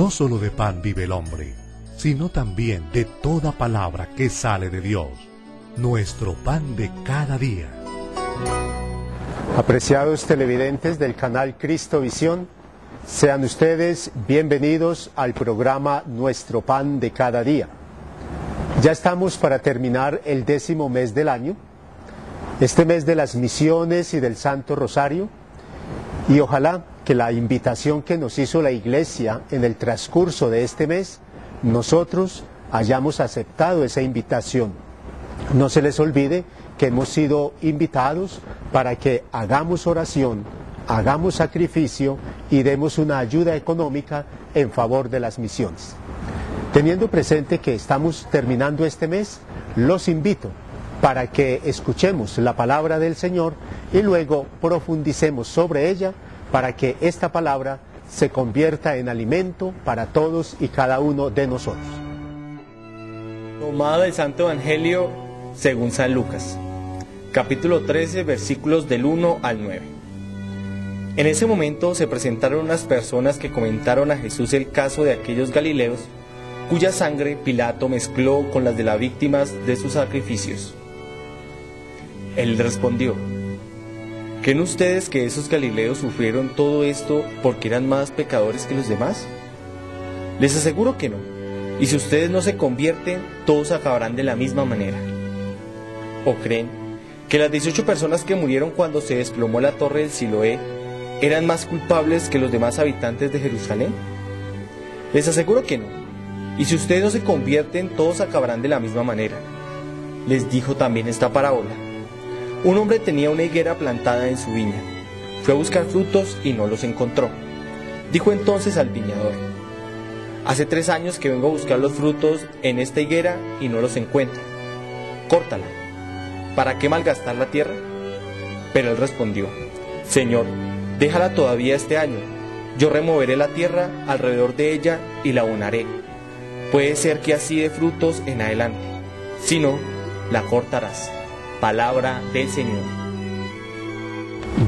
No solo de pan vive el hombre, sino también de toda palabra que sale de Dios. Nuestro pan de cada día. Apreciados televidentes del canal Cristo Visión, sean ustedes bienvenidos al programa Nuestro pan de cada día. Ya estamos para terminar el 10º mes del año, este mes de las misiones y del Santo Rosario, y ojalá que la invitación que nos hizo la Iglesia en el transcurso de este mes, nosotros hayamos aceptado esa invitación. No se les olvide que hemos sido invitados para que hagamos oración, hagamos sacrificio y demos una ayuda económica en favor de las misiones. Teniendo presente que estamos terminando este mes, los invito para que escuchemos la palabra del Señor y luego profundicemos sobre ella para que esta palabra se convierta en alimento para todos y cada uno de nosotros. Tomado del Santo Evangelio según San Lucas, capítulo 13, versículos del 1 al 9. En ese momento se presentaron unas personas que comentaron a Jesús el caso de aquellos galileos cuya sangre Pilato mezcló con las de las víctimas de sus sacrificios. Él respondió: ¿creen ustedes que esos galileos sufrieron todo esto porque eran más pecadores que los demás? Les aseguro que no, y si ustedes no se convierten, todos acabarán de la misma manera. ¿O creen que las 18 personas que murieron cuando se desplomó la torre del Siloé eran más culpables que los demás habitantes de Jerusalén? Les aseguro que no, y si ustedes no se convierten, todos acabarán de la misma manera. Les dijo también esta parábola. Un hombre tenía una higuera plantada en su viña. Fue a buscar frutos y no los encontró. Dijo entonces al viñador: hace 3 años que vengo a buscar los frutos en esta higuera y no los encuentro. Córtala. ¿Para qué malgastar la tierra? Pero él respondió: Señor, déjala todavía este año. Yo removeré la tierra alrededor de ella y la abonaré. Puede ser que así dé frutos en adelante. Si no, la cortarás. Palabra del Señor.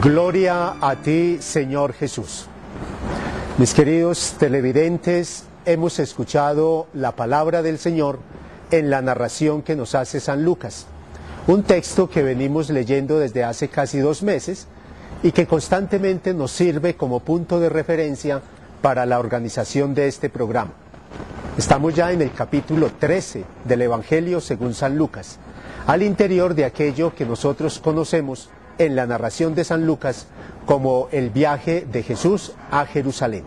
Gloria a ti, Señor Jesús. Mis queridos televidentes, hemos escuchado la palabra del Señor en la narración que nos hace San Lucas, un texto que venimos leyendo desde hace casi 2 meses y que constantemente nos sirve como punto de referencia para la organización de este programa. Estamos ya en el capítulo 13 del Evangelio según San Lucas, al interior de aquello que nosotros conocemos en la narración de San Lucas como el viaje de Jesús a Jerusalén.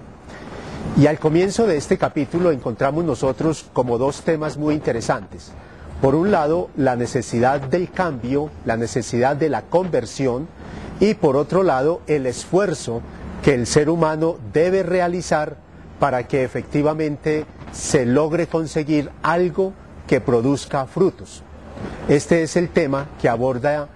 Y al comienzo de este capítulo encontramos nosotros como 2 temas muy interesantes. Por un lado, la necesidad del cambio, la necesidad de la conversión, y por otro lado, el esfuerzo que el ser humano debe realizar para que efectivamente se logre conseguir algo que produzca frutos. Este es el tema que aborda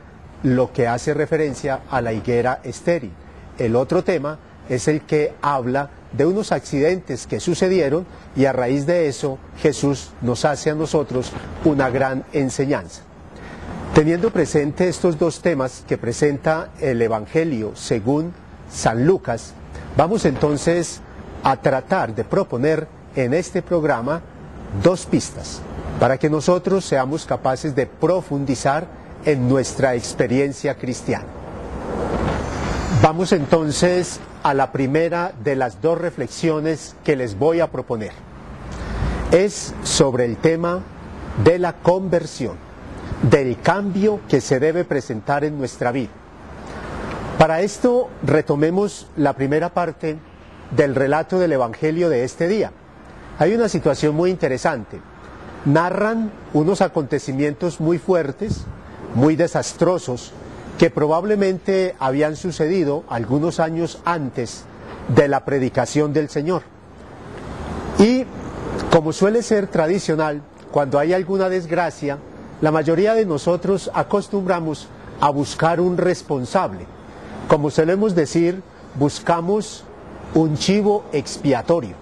lo que hace referencia a la higuera estéril. El otro tema es el que habla de unos accidentes que sucedieron y a raíz de eso Jesús nos hace a nosotros una gran enseñanza. Teniendo presente estos 2 temas que presenta el Evangelio según San Lucas, vamos entonces a tratar de proponer en este programa 2 pistas para que nosotros seamos capaces de profundizar en nuestra experiencia cristiana. Vamos entonces a la primera de las 2 reflexiones que les voy a proponer. Es sobre el tema de la conversión, del cambio que se debe presentar en nuestra vida. Para esto retomemos la primera parte del relato del Evangelio de este día. Hay una situación muy interesante. Narran unos acontecimientos muy fuertes, muy desastrosos, que probablemente habían sucedido algunos años antes de la predicación del Señor. Y como suele ser tradicional, cuando hay alguna desgracia, la mayoría de nosotros acostumbramos a buscar un responsable. Como solemos decir, buscamos un chivo expiatorio.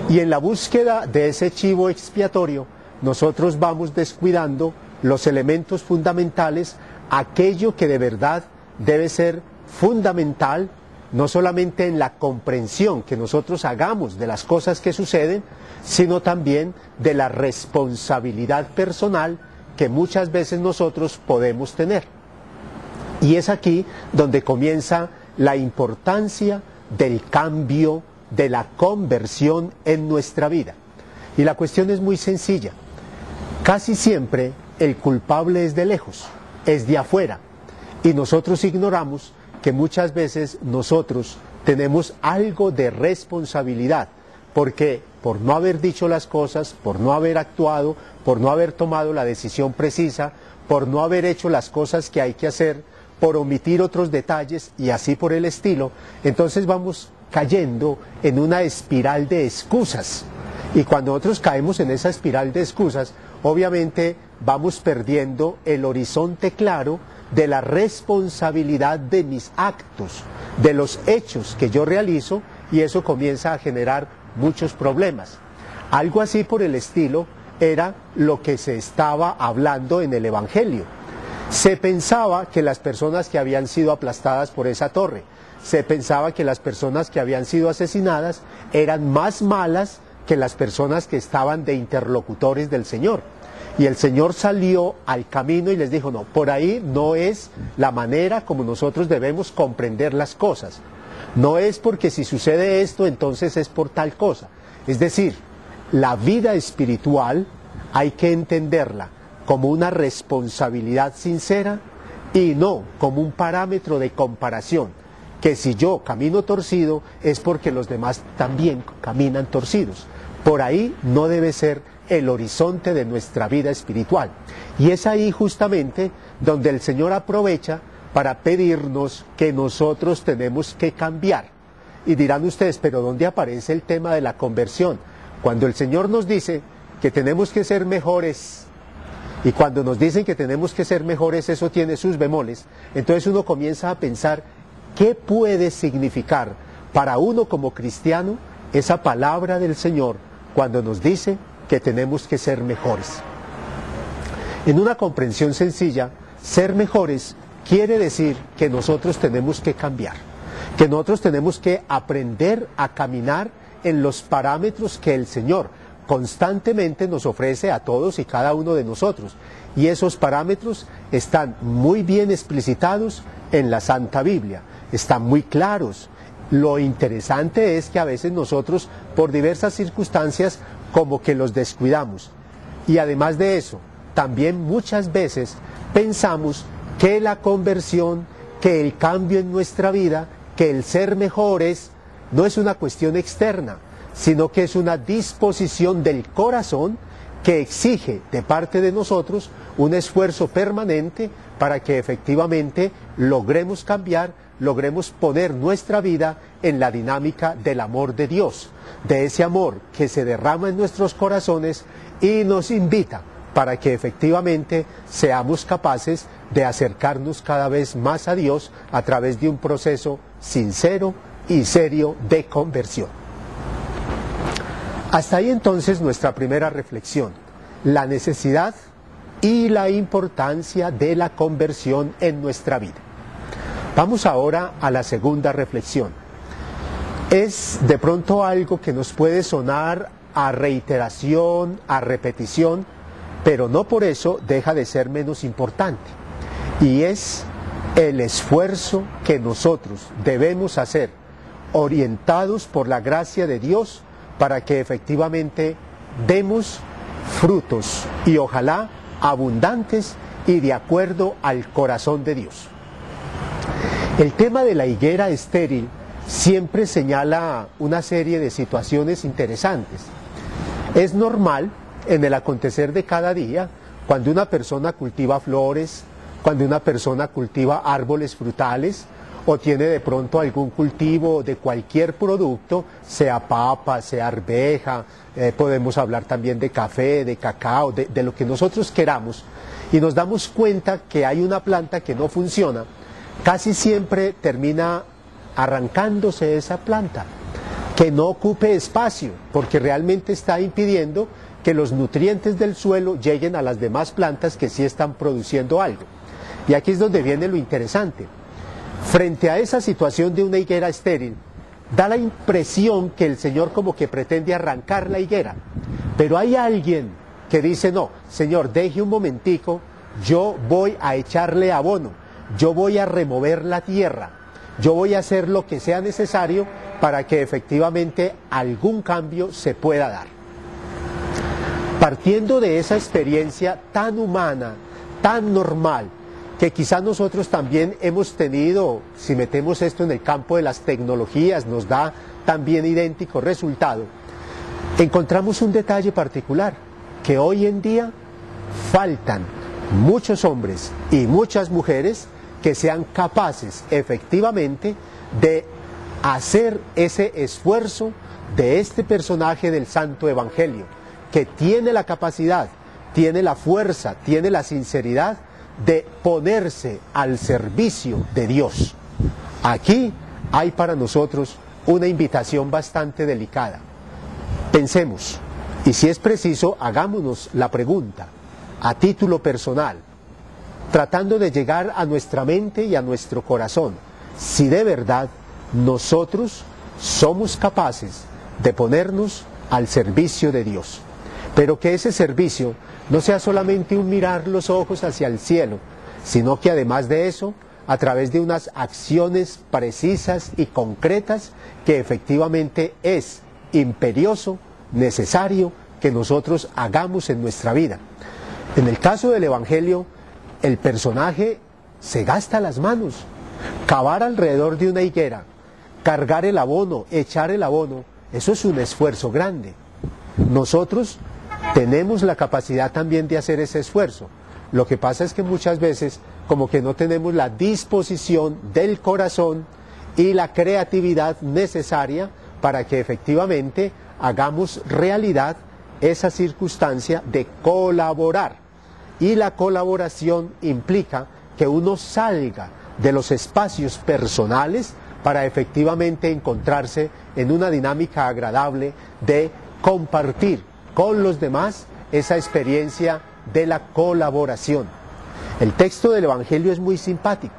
Y en la búsqueda de ese chivo expiatorio, nosotros vamos descuidando los elementos fundamentales, aquello que de verdad debe ser fundamental no solamente en la comprensión que nosotros hagamos de las cosas que suceden, sino también de la responsabilidad personal que muchas veces nosotros podemos tener. Y es aquí donde comienza la importancia del cambio, de la conversión en nuestra vida. Y la cuestión es muy sencilla. Casi siempre el culpable es de lejos, es de afuera. Y nosotros ignoramos que muchas veces nosotros tenemos algo de responsabilidad, porque por no haber dicho las cosas, por no haber actuado, por no haber tomado la decisión precisa, por no haber hecho las cosas que hay que hacer, por omitir otros detalles y así por el estilo, entonces vamos cayendo en una espiral de excusas. Y cuando nosotros caemos en esa espiral de excusas, obviamente vamos perdiendo el horizonte claro de la responsabilidad de mis actos, de los hechos que yo realizo, y eso comienza a generar muchos problemas. Algo así por el estilo era lo que se estaba hablando en el Evangelio. Se pensaba que las personas que habían sido aplastadas por esa torre, se pensaba que las personas que habían sido asesinadas eran más malas que las personas que estaban de interlocutores del Señor. Y el Señor salió al camino y les dijo, no, por ahí no es la manera como nosotros debemos comprender las cosas. No es porque si sucede esto, entonces es por tal cosa. Es decir, la vida espiritual hay que entenderla como una responsabilidad sincera y no como un parámetro de comparación, que si yo camino torcido es porque los demás también caminan torcidos. Por ahí no debe ser el horizonte de nuestra vida espiritual. Y es ahí justamente donde el Señor aprovecha para pedirnos que nosotros tenemos que cambiar. Y dirán ustedes, pero ¿dónde aparece el tema de la conversión? Cuando el Señor nos dice que tenemos que ser mejores, y cuando nos dicen que tenemos que ser mejores, eso tiene sus bemoles, entonces uno comienza a pensar qué puede significar para uno como cristiano esa palabra del Señor cuando nos dice que tenemos que ser mejores. En una comprensión sencilla, ser mejores quiere decir que nosotros tenemos que cambiar, que nosotros tenemos que aprender a caminar en los parámetros que el Señor constantemente nos ofrece a todos y cada uno de nosotros. Y esos parámetros están muy bien explicitados en la Santa Biblia, están muy claros. Lo interesante es que a veces nosotros, por diversas circunstancias, como que los descuidamos. Y además de eso, también muchas veces pensamos que la conversión, que el cambio en nuestra vida, que el ser mejores, no es una cuestión externa, sino que es una disposición del corazón que exige de parte de nosotros un esfuerzo permanente para que efectivamente logremos cambiar, logremos poner nuestra vida en la dinámica del amor de Dios, de ese amor que se derrama en nuestros corazones y nos invita para que efectivamente seamos capaces de acercarnos cada vez más a Dios a través de un proceso sincero y serio de conversión. Hasta ahí entonces nuestra primera reflexión, la necesidad y la importancia de la conversión en nuestra vida. Vamos ahora a la segunda reflexión. Es de pronto algo que nos puede sonar a reiteración, a repetición, pero no por eso deja de ser menos importante. Y es el esfuerzo que nosotros debemos hacer, orientados por la gracia de Dios, para que efectivamente demos frutos y ojalá abundantes y de acuerdo al corazón de Dios. El tema de la higuera estéril siempre señala una serie de situaciones interesantes. Es normal en el acontecer de cada día, cuando una persona cultiva flores, cuando una persona cultiva árboles frutales, o tiene de pronto algún cultivo de cualquier producto, sea papa, sea arveja, podemos hablar también de café, de cacao, de lo que nosotros queramos, y nos damos cuenta que hay una planta que no funciona, casi siempre termina arrancándose esa planta, que no ocupe espacio, porque realmente está impidiendo que los nutrientes del suelo lleguen a las demás plantas que sí están produciendo algo. Y aquí es donde viene lo interesante. frente a esa situación de una higuera estéril, da la impresión que el Señor como que pretende arrancar la higuera. Pero hay alguien que dice, no, Señor, deje un momentico, yo voy a echarle abono, yo voy a remover la tierra, yo voy a hacer lo que sea necesario para que efectivamente algún cambio se pueda dar. Partiendo de esa experiencia tan humana, tan normal, que quizás nosotros también hemos tenido, si metemos esto en el campo de las tecnologías, nos da también idéntico resultado, encontramos un detalle particular, que hoy en día faltan muchos hombres y muchas mujeres que sean capaces efectivamente de hacer ese esfuerzo de este personaje del Santo Evangelio, que tiene la capacidad, tiene la fuerza, tiene la sinceridad de ponerse al servicio de Dios. Aquí hay para nosotros una invitación bastante delicada. Pensemos, y si es preciso, hagámonos la pregunta a título personal, tratando de llegar a nuestra mente y a nuestro corazón, si de verdad nosotros somos capaces de ponernos al servicio de Dios. Pero que ese servicio no sea solamente un mirar los ojos hacia el cielo, sino que además de eso, a través de unas acciones precisas y concretas, que efectivamente es imperioso, necesario que nosotros hagamos en nuestra vida. En el caso del Evangelio, el personaje se gasta las manos. Cavar alrededor de una higuera, cargar el abono, echar el abono, eso es un esfuerzo grande. Nosotros tenemos la capacidad también de hacer ese esfuerzo. Lo que pasa es que muchas veces como que no tenemos la disposición del corazón y la creatividad necesaria para que efectivamente hagamos realidad esa circunstancia de colaborar. Y la colaboración implica que uno salga de los espacios personales para efectivamente encontrarse en una dinámica agradable de compartir con los demás esa experiencia de la colaboración. El texto del Evangelio es muy simpático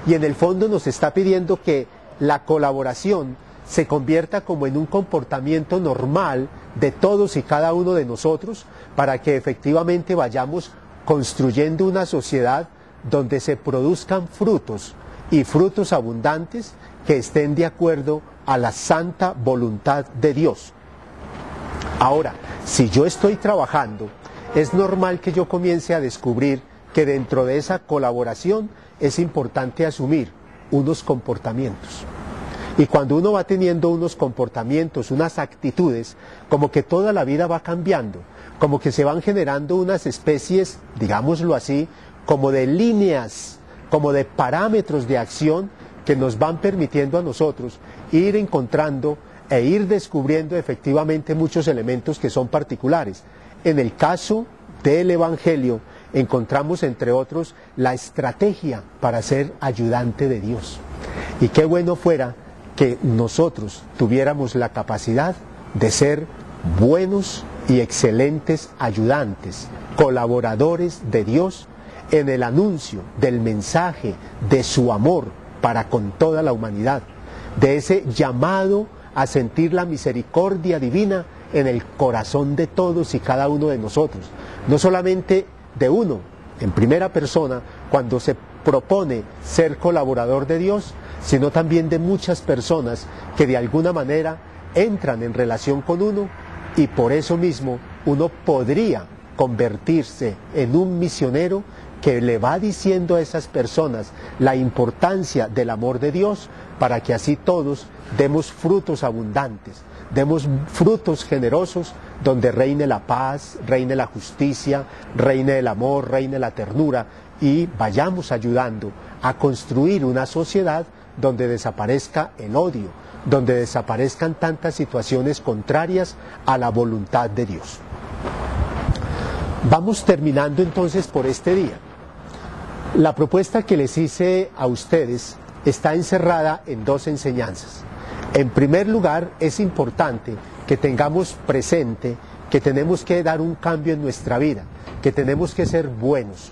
y en el fondo nos está pidiendo que la colaboración se convierta como en un comportamiento normal de todos y cada uno de nosotros para que efectivamente vayamos construyendo una sociedad donde se produzcan frutos y frutos abundantes que estén de acuerdo a la santa voluntad de Dios. Ahora, si yo estoy trabajando, es normal que yo comience a descubrir que dentro de esa colaboración es importante asumir unos comportamientos. Y cuando uno va teniendo unos comportamientos, unas actitudes, como que toda la vida va cambiando, como que se van generando unas especies, digámoslo así, como de líneas, como de parámetros de acción que nos van permitiendo a nosotros ir encontrando e ir descubriendo efectivamente muchos elementos que son particulares. En el caso del Evangelio encontramos entre otros la estrategia para ser ayudante de Dios. Y qué bueno fuera que nosotros tuviéramos la capacidad de ser buenos y excelentes ayudantes, colaboradores de Dios en el anuncio del mensaje de su amor para con toda la humanidad, de ese llamado a sentir la misericordia divina en el corazón de todos y cada uno de nosotros, no solamente de uno, en primera persona, cuando se propone ser colaborador de Dios, sino también de muchas personas que de alguna manera entran en relación con uno y por eso mismo uno podría convertirse en un misionero que le va diciendo a esas personas la importancia del amor de Dios para que así todos demos frutos abundantes, demos frutos generosos donde reine la paz, reine la justicia, reine el amor, reine la ternura y vayamos ayudando a construir una sociedad donde desaparezca el odio, donde desaparezcan tantas situaciones contrarias a la voluntad de Dios. Vamos terminando entonces por este día. La propuesta que les hice a ustedes está encerrada en dos enseñanzas. En primer lugar, es importante que tengamos presente que tenemos que dar un cambio en nuestra vida, que tenemos que ser buenos.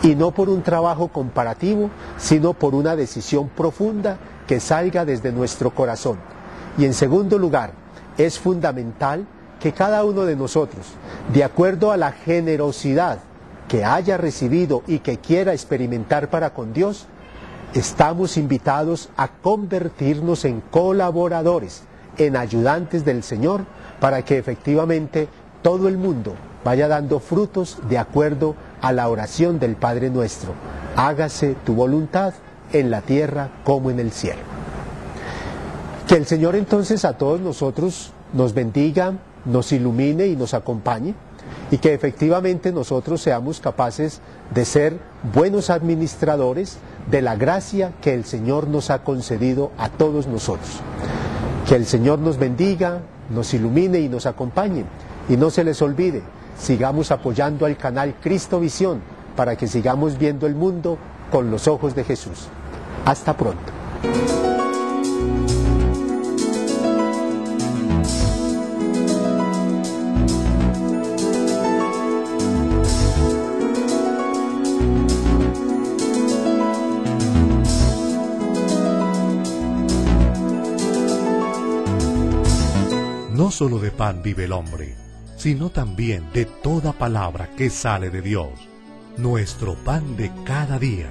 y no por un trabajo comparativo, sino por una decisión profunda que salga desde nuestro corazón. Y en segundo lugar, es fundamental que cada uno de nosotros, de acuerdo a la generosidad que haya recibido y que quiera experimentar para con Dios, estamos invitados a convertirnos en colaboradores, en ayudantes del Señor, para que efectivamente todo el mundo vaya dando frutos de acuerdo a la oración del Padre Nuestro. Hágase tu voluntad en la tierra como en el cielo. Que el Señor entonces a todos nosotros nos bendiga, nos ilumine y nos acompañe, y que efectivamente nosotros seamos capaces de ser buenos administradores de la gracia que el Señor nos ha concedido a todos nosotros. Que el Señor nos bendiga, nos ilumine y nos acompañe. Y no se les olvide, sigamos apoyando al canal Cristo Visión para que sigamos viendo el mundo con los ojos de Jesús. Hasta pronto. No solo de pan vive el hombre, sino también de toda palabra que sale de Dios, nuestro pan de cada día.